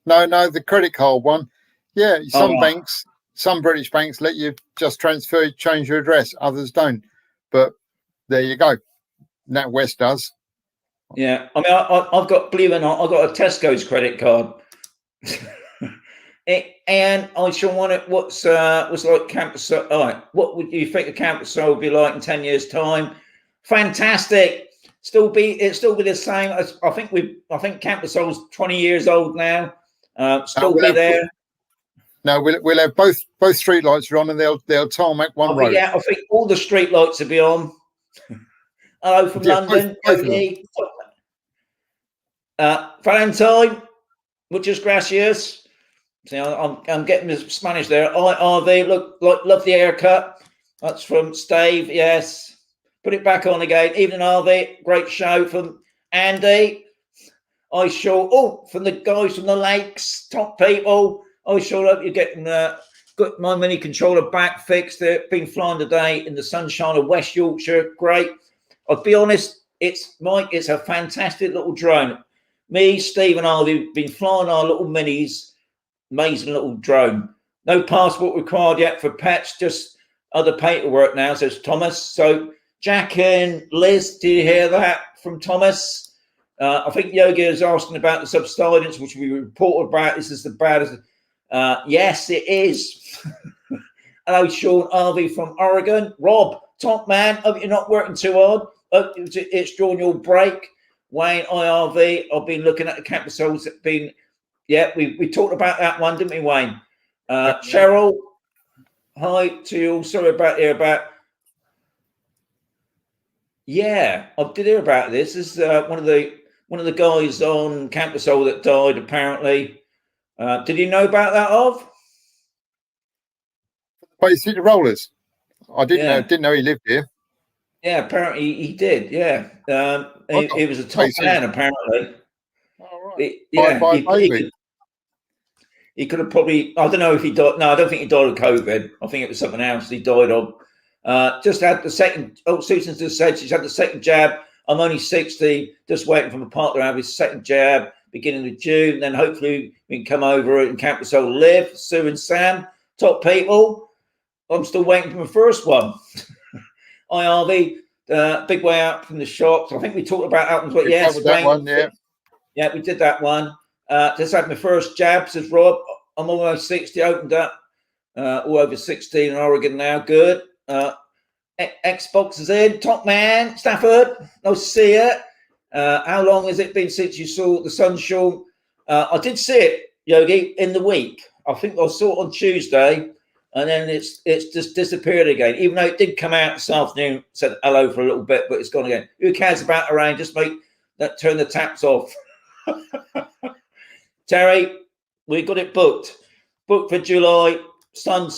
No, the credit card one. Yeah, banks, some British banks let you just change your address. Others don't. But there you go. NatWest does.
Yeah, I mean, I've got, believe it or not, I've got a Tesco's credit card. And I shall want it. What's like campus? All right, what would you think the campus will be like in 10 years' time? Fantastic. It'll still be the same. I think campus is 20 years old now. Be there.
No, we'll have both street lights are on, and they'll tarmac one road.
Yeah, I think all the street lights will be on. Hello from London. Valentine, muchas gracias. See, I'm getting the Spanish there. RV, look, love the haircut. That's from Steve. Yes, put it back on again. Evening, RV. Great show from Andy. From the guys from the lakes, top people. I sure hope you're getting got my mini controller back fixed. They've been flying today in the sunshine of West Yorkshire. Great. I'll be honest, it's a fantastic little drone. Me, Steve, and Harvey have been flying our little minis. Amazing little drone. No passport required yet for pets, just other paperwork now, says Thomas. So Jack and Liz, do you hear that from Thomas? I think Yogi is asking about the subsidence, which we reported about. This is the bad as yes, it is. Hello, Sean Harvey from Oregon. Rob, top man. Hope you're not working too hard. Hope it's during your break. Wayne, IRV. I've been looking at the campus holes that been. Yeah, we talked about that one, didn't we, Wayne? Cheryl, hi to you. Sorry about here about. Yeah, I did hear about this. This is one of the guys on campus hole that died. Apparently, did you know about that?
Basically, the rollers. I didn't know he lived here.
Yeah, apparently he did. Yeah, he was a top man. Apparently.
All right.
He could have probably. I don't know if he died. No, I don't think he died of COVID. I think it was something else he died of. Just had the second. Oh, Susan just said she's had the second jab. I'm only 60. Just waiting for my partner to have his second jab beginning of June. Then hopefully we can come over and campus hole live. Sue and Sam, top people. I'm still waiting for my first one. IRV, big way out from the shops. I think we talked about that one. Yes,
that one, yeah.
Yeah, we did that one. Just had my first jab, says Rob. I'm almost 60, opened up. All over 16 in Oregon now. Good. Xbox is in. Top man, Stafford. Nice to see you. How long has it been since you saw the sun, Sean? I did see it, Yogi, in the week. I think I saw it on Tuesday, and then it's just disappeared again. Even though it did come out this afternoon, said hello for a little bit, but it's gone again. Who cares about the rain? Just turn the taps off. Terry, we got it booked for July. son.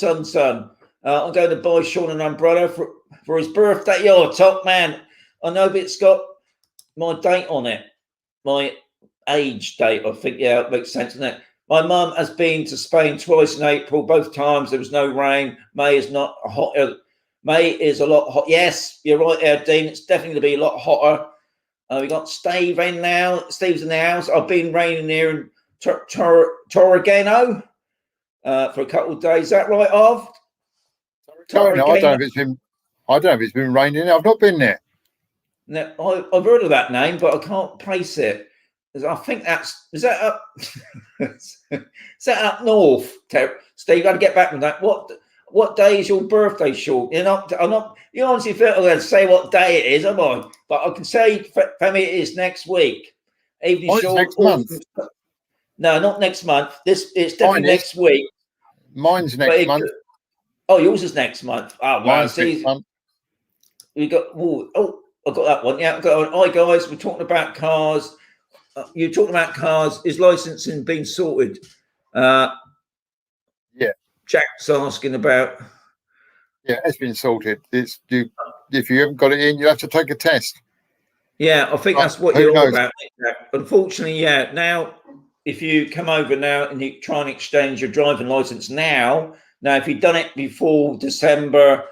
I'm going to buy Sean an umbrella for his birthday. You're top man. I know but it's got my date on it, my age date. I think, yeah, it makes sense, doesn't it? My mum has been to Spain twice in April. Both times there was no rain. May is not hot. May is a lot hot. Yes, you're right there, Dean. It's definitely going to be a lot hotter. We got Steve in now. Steve's in the house. I've been raining here in Torregano for a couple of days. Is that right, Ov?
No, I don't know if it's been. I don't know if it's been raining. I've not been there.
No, I've heard of that name, but I can't place it. I think is that up? Is that up north? Steve, got to get back with that. What day is your birthday, Sean? I'm not. You honestly feel I'm going to say what day it is, am I? But I can say, Femi, it is next week. Evening, Sean.
Next month.
No, not next month. It's definitely next week.
Mine's next month.
Oh, yours is next month. Oh, wow.
Mine's next month.
We got. Oh, I got that one. Yeah, I got one. Hi, guys. We're talking about cars. You're talking about cars. Is licensing being sorted?
Yeah.
Jack's asking about.
Yeah, it's been sorted. If you haven't got it in, you have to take a test.
Yeah, I think that's what you're on about. Unfortunately, yeah. Now, if you come over now and you try and exchange your driving license now, if you've done it before December,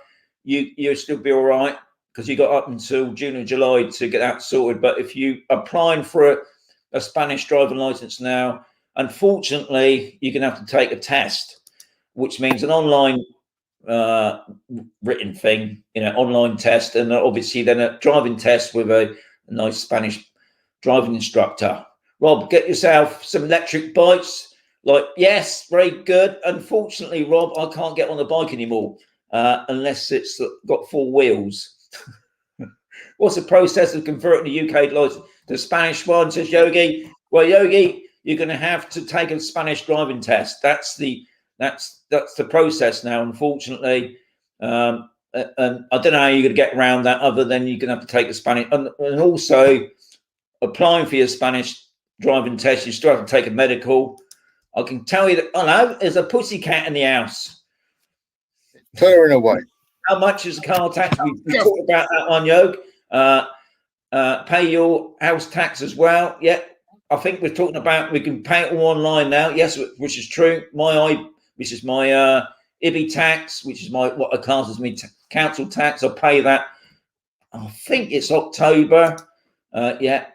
you'll still be all right because you got up until June or July to get that sorted. But if you applying for a Spanish driving license now, unfortunately, you're going to have to take a test, which means an online written thing, online test, and obviously then a driving test with a nice Spanish driving instructor. Rob, get yourself some electric bikes. Yes, very good. Unfortunately, Rob, I can't get on the bike anymore unless it's got four wheels. What's the process of converting the UK license to Spanish one, says Yogi? Well, Yogi, you're going to have to take a Spanish driving test. That's the process now, unfortunately. And I don't know how you're going to get around that other than you're going to have to take a Spanish. And also, applying for your Spanish driving test, you still have to take a medical. I can tell you that, I know, there's a pussycat in the house.
Purring away.
How much is the car tax? We talked about that on Yogi. Pay your house tax as well. Yeah, I think we're talking about we can pay it all online now. Yes, which is true. Which is my IBI tax, which is what I class as my council tax. I pay that. I think it's October. Yeah,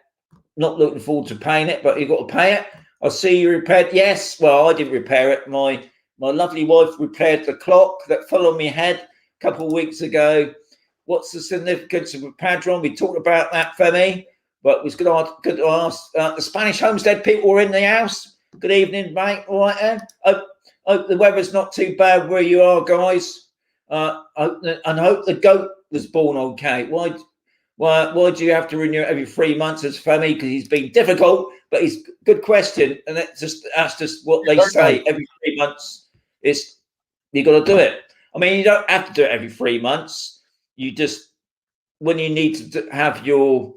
not looking forward to paying it, but you've got to pay it. I see you repaired. Yes, well, I didn't repair it. My lovely wife repaired the clock that fell on my head a couple of weeks ago. What's the significance of a padron? We talked about that, Femi, but it was good to ask. The Spanish homestead people were in the house. Good evening, mate. All right, then. Hope the weather's not too bad where you are, guys. And hope the goat was born okay. Why do you have to renew it every 3 months? As Femi, because he's been difficult, but he's good question, and that's just what they say. Every 3 months, you got to do it. I mean, you don't have to do it every 3 months. You just, when you need to have your,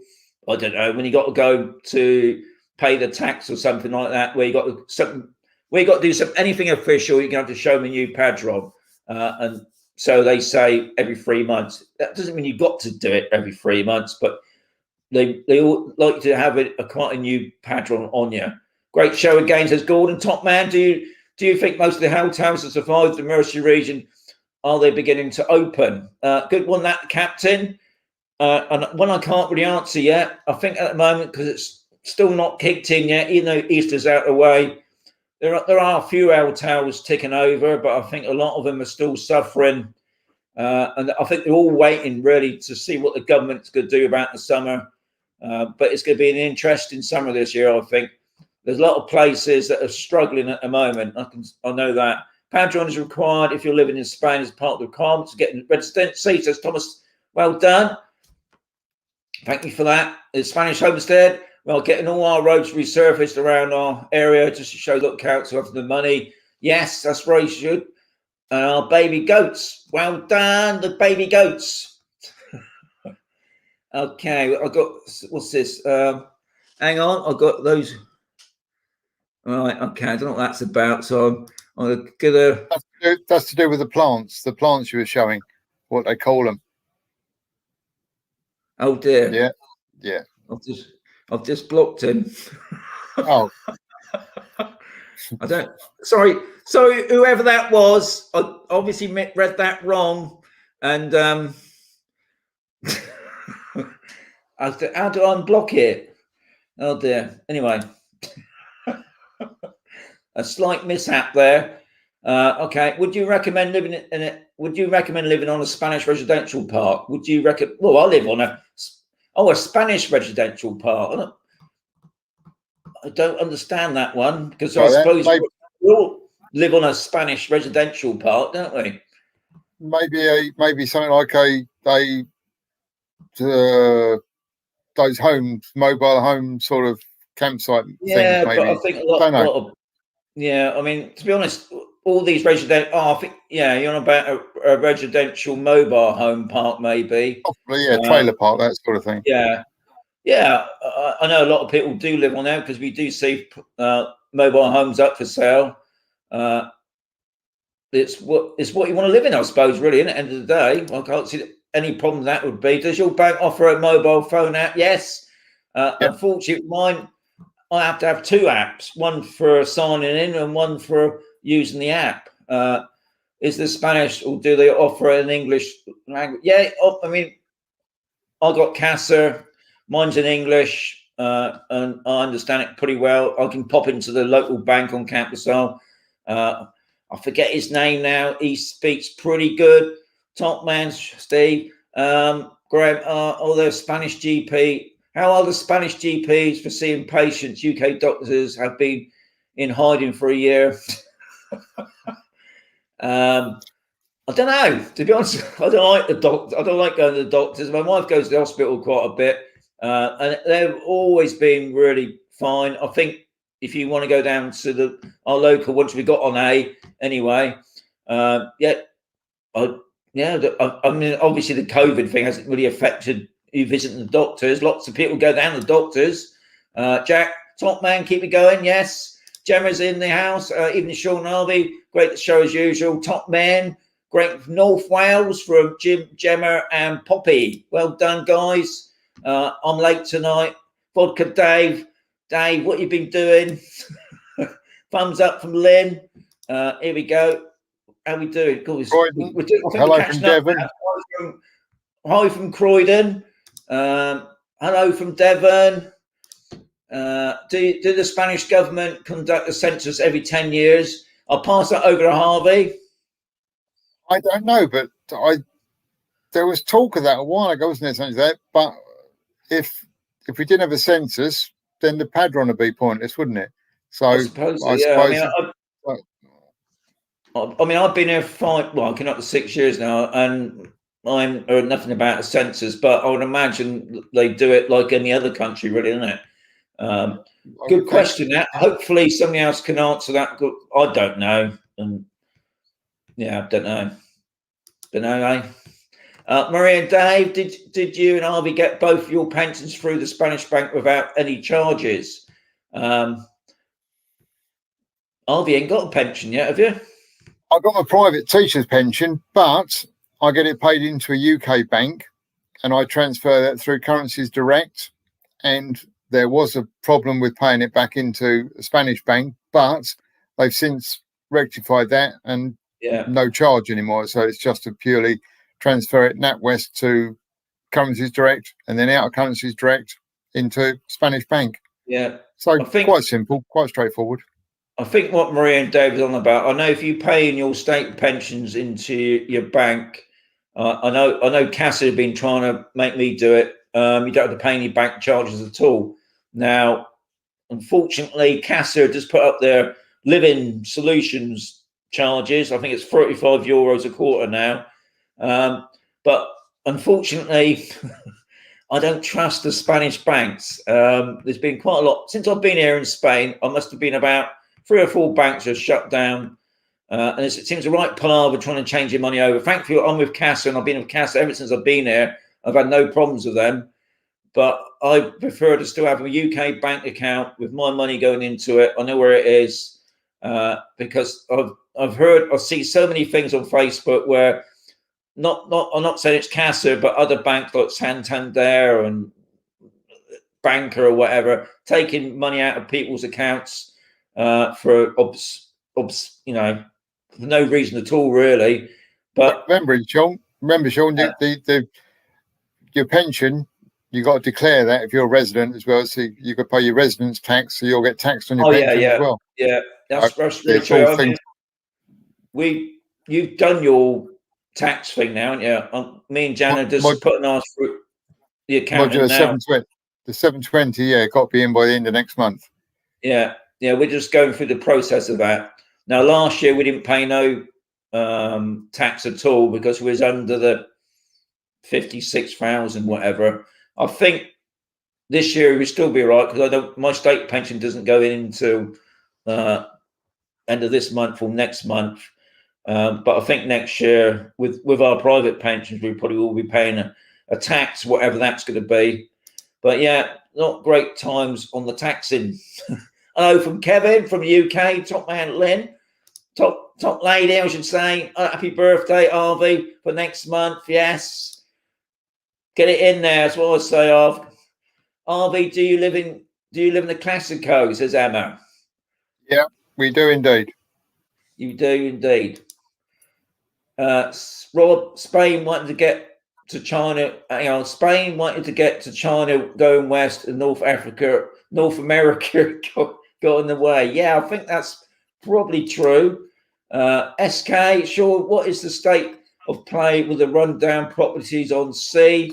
I don't know, when you got to go to pay the tax or something like that, where you got to do anything official, you're going to have to show them a new padron. And so they say every 3 months. That doesn't mean you've got to do it every 3 months, but they all like to have quite a new padron on you. Great show again, says Gordon. Top man, do you think most of the hotels that survived the Mercy region, are they beginning to open? Good one, that captain. And one I can't really answer yet. I think at the moment, because it's still not kicked in yet, even though Easter's out of the way, there are a few hotels ticking over, but I think a lot of them are still suffering. And I think they're all waiting really to see what the government's going to do about the summer. But it's going to be an interesting summer this year, I think. There's a lot of places that are struggling at the moment. I know that. Padron is required if you're living in Spain as part of the requirements to get residency, says Thomas. Well done. Thank you for that. The Spanish homestead, well, getting all our roads resurfaced around our area just to show that council have the money. Yes, that's very good. Our baby goats. Well done, the baby goats. Okay, I got, what's this? Hang on, I got those. All right, okay, I don't know what that's about. So I'm gonna
that's to do with the plants. The plants you were showing, what they call them.
Oh dear.
Yeah, yeah.
I've just blocked him.
Oh,
I don't. Sorry, whoever that was, I obviously read that wrong, and how do I unblock it? Oh dear. Anyway, a slight mishap there. Okay. Would you recommend living in it? Would you recommend living on a Spanish residential park? Would you recommend? Well, I live on a Spanish residential park. I don't understand that one because I suppose we all live on a Spanish residential park, don't we?
Maybe something like those mobile home sort of campsite things. Maybe.
But I think a lot of I mean, to be honest, all these residential. I think you're on about a residential mobile home park, maybe.
Possibly, trailer park, that sort of thing.
Yeah, I know a lot of people do live on there because we do see mobile homes up for sale. It's what you want to live in, I suppose. Really, at the end of the day, I can't see any problem that would be. Does your bank offer a mobile phone app? Yes. Unfortunately, mine, I have to have two apps: one for signing in and one for using the app. Is there Spanish, or do they offer an English language? Yeah, I mean, I got Casa. Mine's in English, and I understand it pretty well. I can pop into the local bank on campus. I forget his name now. He speaks pretty good. Top man, Steve. Graham, all the Spanish GP. How are the Spanish GPs for seeing patients? UK doctors have been in hiding for a year. I don't know. To be honest, I don't like the doctor. I don't like going to the doctors. My wife goes to the hospital quite a bit. And they've always been really fine. I think if you want to go down to our local, once we got on A anyway, I mean, obviously the COVID thing hasn't really affected you visiting the doctors. Lots of people go down to the doctors. Jack, top man, keep it going. Yes. Gemma's in the house. Even Sean Harvey, great show as usual. Top man, great North Wales from Jim, Gemma and Poppy. Well done, guys. I'm late tonight. Vodka Dave, what you been doing? Thumbs up from Lynn. Here we go. How we doing?
Hello from Devon.
Hi from Croydon. Hello from Devon. Do the Spanish government conduct a census every 10 years? I'll pass that over to Harvey.
I don't know, but there was talk of that a while ago, wasn't there? Something like that, but if we didn't have a census, then the padron would be pointless, wouldn't it? So I suppose
I mean, I've been here coming up to 6 years now, and I'm heard nothing about a census, but I would imagine they do it like any other country, really, isn't it? Good question. That hopefully somebody else can answer that. I don't know, and I don't know. Eh? Maria and Dave, did you and Harvey get both your pensions through the Spanish bank without any charges? Harvey ain't got a pension yet, have you?
I got my private teacher's pension, but I get it paid into a UK bank, and I transfer that through Currencies Direct. And there was a problem with paying it back into a Spanish bank, but they've since rectified that, and no charge anymore. So it's just a purely transfer it NatWest to Currencies Direct, and then out of Currencies Direct into Spanish bank. Yeah. So quite simple, quite straightforward.
I think what Maria and David's on about, I know if you pay in your state pensions into your bank, I know Casa have been trying to make me do it. You don't have to pay any bank charges at all. Now, unfortunately, Casa just put up their living solutions charges. I think it's €35 a quarter now. But unfortunately, I don't trust the Spanish banks. There's been quite a lot since I've been here in Spain. I must have been about 3 or 4 banks have shut down, and it seems a right palaver trying to change your money over. Thankfully, I'm with Casa, and I've been with Casa ever since I've been here. I've had no problems with them, but I prefer to still have a UK bank account with my money going into it. I know where it is because I see so many things on Facebook where I'm not saying it's Casa, but other banks like Santander and Banker or whatever taking money out of people's accounts for you know, for no reason at all, really. But
remember, Sean, your pension, you got to declare that if you're a resident as well. So you got to pay your residence tax, so you'll get taxed on your pension as well.
Yeah, that's really true. I mean, you've done your tax thing now, haven't you? Me and Jana just putting ours through the account now.
720, the 720, yeah, got to be in by the end of next month.
Yeah, we're just going through the process of that. Now, last year we didn't pay no tax at all because we was under the 56,000 whatever. I think this year we'll still be right because my state pension doesn't go in until end of this month or next month. But I think next year with our private pensions, we probably will be paying a tax, whatever that's going to be. But yeah, not great times on the taxing. I know from Kevin from the UK, top man Lynn, top lady, I should say. Happy birthday, Harvey, for next month. Yes, get it in there. That's what I say. Harvey, do you live in the Classico? Says Emma.
Yeah, we do indeed.
You do indeed. Rob, Spain wanted to get to China. Spain wanted to get to China going west, and North America got in the way. Yeah, I think that's probably true. SK, sure. What is the state of play with the rundown properties on sea?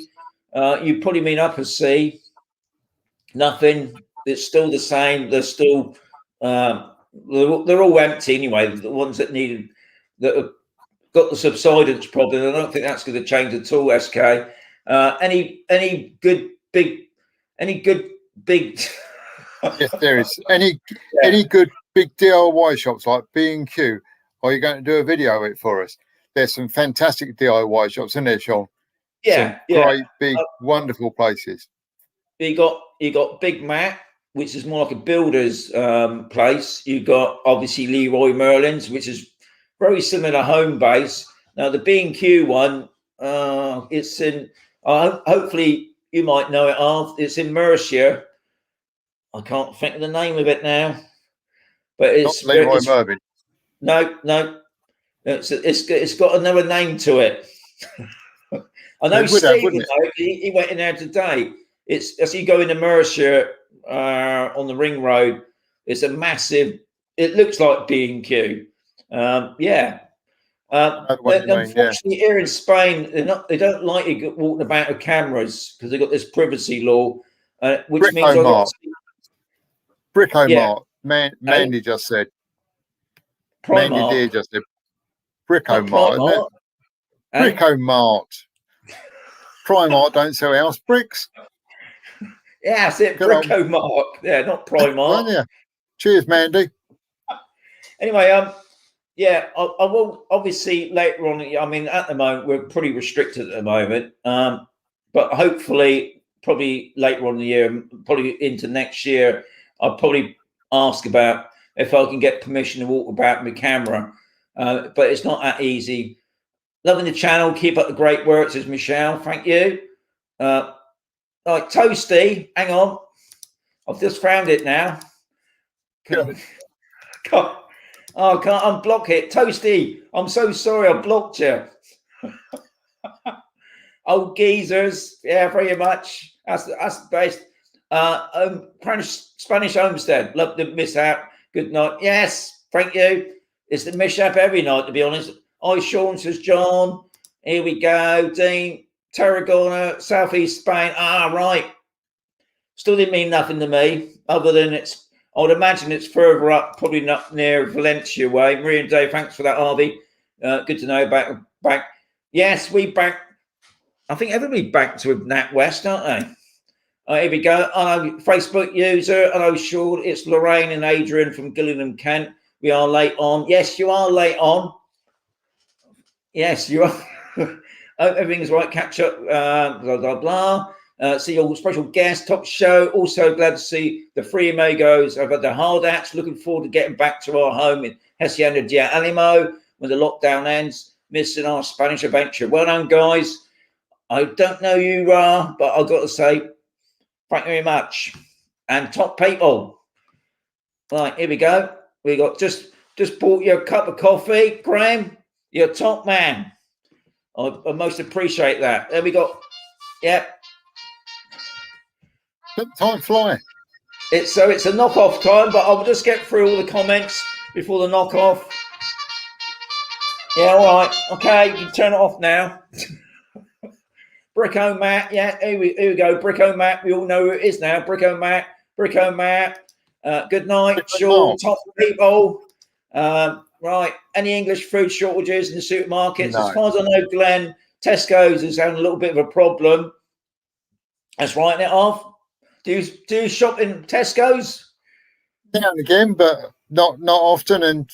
You probably mean upper sea. Nothing. It's still the same. They're still they're all empty anyway. The ones that have got the subsidence problem. I don't think that's going to change at all. SK. Any good big?
Yes, there is. Any good big DIY shops like B&Q? Are you going to do a video of it for us? There's some fantastic DIY shops in there, Sean.
Yeah,
some great, big, wonderful places.
You got Big Mac, which is more like a builder's place. You got obviously Leroy Merlin's, which is very similar to Home Base. Now the B&Q one, it's in. Hopefully you might know it. It's in Mercia. I can't think of the name of it now, but it's
not Leroy Mervyn.
No. It's got another name to it. I know Stephen. He went in there today. It's as you go into Mercia on the ring road. It's a massive. It looks like B&Q. Yeah. Unfortunately, here in Spain, they don't like you walking about with cameras because they've got this privacy law, which means
Bricko Mart. Mandy just said.
Primark.
Mandy Deer just said. Bricko Mart, isn't it? Bricko Mart. Primark don't sell house bricks.
Yeah, that's it. Bricko Mart. Yeah, not Primark.
Yeah. Cheers, Mandy.
Anyway, yeah, I will obviously later on. I mean, at the moment we're pretty restricted at the moment, but hopefully, probably later on in the year, probably into next year, I'll probably ask about if I can get permission to walk about my camera. But it's not that easy. Loving the channel. Keep up the great work, says Michelle. Thank you. Like Toasty, hang on. I've just found it now. I can't unblock it. Toasty, I'm so sorry I blocked you. Old geezers. Yeah, very much. That's the best. Spanish Homestead. Love the miss out. Good night. Yes, thank you. It's the mishap every night, to be honest. Hi, Sean, says John. Here we go. Dean, Tarragona, Southeast Spain. Right. Still didn't mean nothing to me, other than I would imagine it's further up, probably not near Valencia way. Maria and Dave, thanks for that, Harvey. Good to know. Back. Yes, we back. I think everybody backed with NatWest, aren't they? Here we go. Facebook user. Hello, Sean. It's Lorraine and Adrian from Gillingham, Kent. We are late on. Yes, you are late on. Yes, you are. Everything's right. Catch up. Blah, blah, blah. See your special guest, top show. Also glad to see the three amigos. I've had the hard hats. Looking forward to getting back to our home in Hacienda de Alimo, when the lockdown ends, missing our Spanish adventure. Well done, guys. I don't know you, Ra, but I've got to say, thank you very much. And top people. Right, here we go. We got just bought you a cup of coffee, Graham. You're a top man. I most appreciate that. There we go. Yeah.
Time fly.
It's a knockoff time, but I'll just get through all the comments before the knockoff. Yeah, all right. Okay, you can turn it off now. Bricko Matt, yeah, here we go. Bricko Matt, we all know who it is now. Bricko Matt. Good night, Sean. Top people. Right, any English food shortages in the supermarkets?
No.
As far as I know, Glenn, Tesco's is having a little bit of a problem. That's writing it off. Do you shop in Tesco's?
Now and again, but not often. And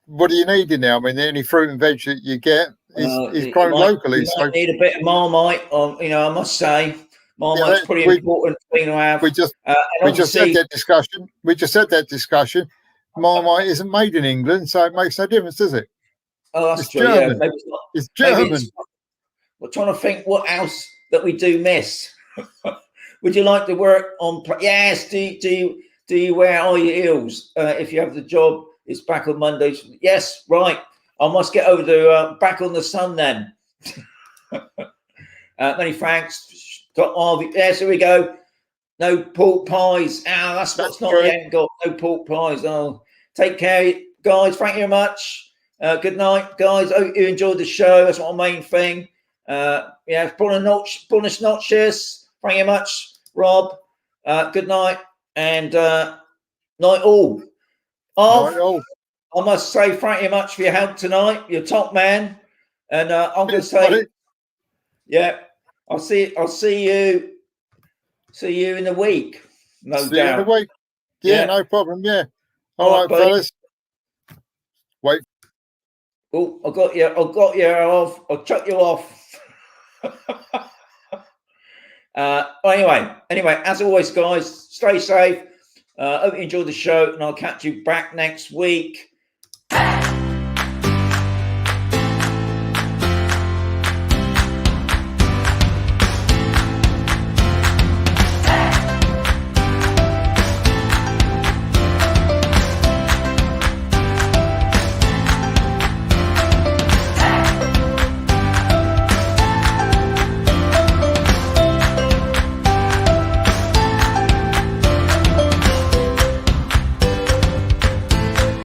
what do you need in there? I mean, any fruit and veg that you get is grown locally.
You might need a bit of Marmite. I must say, Marmite's pretty important thing to have.
We just had that discussion. Marmite isn't made in England, so it makes no difference, does it?
Oh, that's
it's
true.
German.
Yeah, maybe it's not.
It's German.
We're trying to think what else that we do miss. Would you like to work on? Yes. Do you wear all your heels if you have the job? It's back on Mondays. Yes, right. I must get over to Back on the Sun then. Many thanks. Got Harvey. Yes, here we go. No pork pies. That's what's not yet got. No pork pies. Oh, take care, guys. Thank you very much. Good night, guys. Hope you enjoyed the show. That's my main thing. Yeah, bonus noches. Thank you much, Rob. Good night and night all. I must say thank you much for your help tonight. You're top man, and I'm going to say, yeah, I'll see you in a week. No doubt.
See you in a week. Yeah, no problem. Yeah. All right, fellas. Wait.
Oh, I got you off. I'll chuck you off. Anyway, as always, guys, stay safe. Hope you enjoyed the show, and I'll catch you back next week.